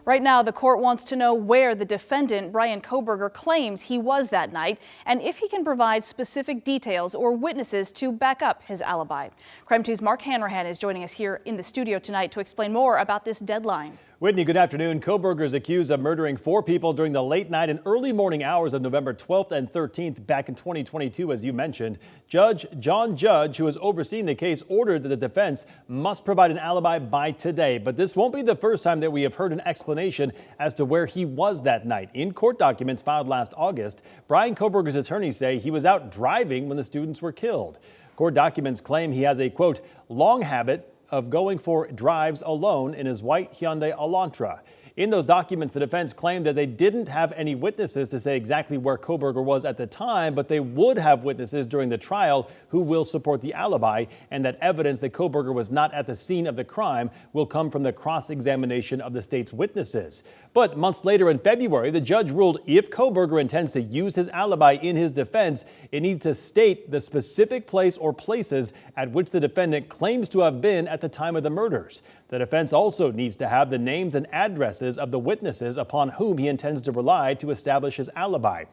Right now, the court wants to know where the defendant, Bryan Korberger, claims he was that night and if he can provide specific details or witnesses to back up his alibi. KREM 2's Mark Hanrahan is joining us here in the studio tonight to explain more about this deadline. Whitney, good afternoon. Korberger is accused of murdering 4 people during the late night and early morning hours of November 12th and 13th back in 2022, as you mentioned. Judge John Judge, who is overseeing the case, ordered that the defense must provide an alibi by today. But this won't be the first time that we have heard an explanation as to where he was that night. In court documents filed last August, Bryan Korberger's attorneys say he was out driving when the students were killed. Court documents claim he has a, quote, long habit of going for drives alone in his white Hyundai Elantra. In those documents, the defense claimed that they didn't have any witnesses to say exactly where Korberger was at the time, but they would have witnesses during the trial who will support the alibi, and that evidence that Korberger was not at the scene of the crime will come from the cross-examination of the state's witnesses. But months later in February, the judge ruled if Korberger intends to use his alibi in his defense, it needs to state the specific place or places at which the defendant claims to have been at the time of the murders. The defense also needs to have the names and addresses of the witnesses upon whom he intends to rely to establish his alibi.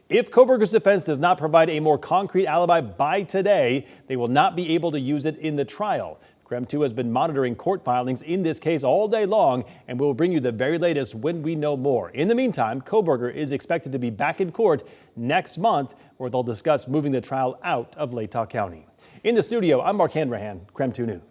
If Korberger's defense does not provide a more concrete alibi by today, they will not be able to use it in the trial. KREM 2 has been monitoring court filings in this case all day long, and we'll bring you the very latest when we know more. In the meantime, Korberger is expected to be back in court next month, where they'll discuss moving the trial out of Latah County. In the studio, I'm Mark Hanrahan, KREM 2 News.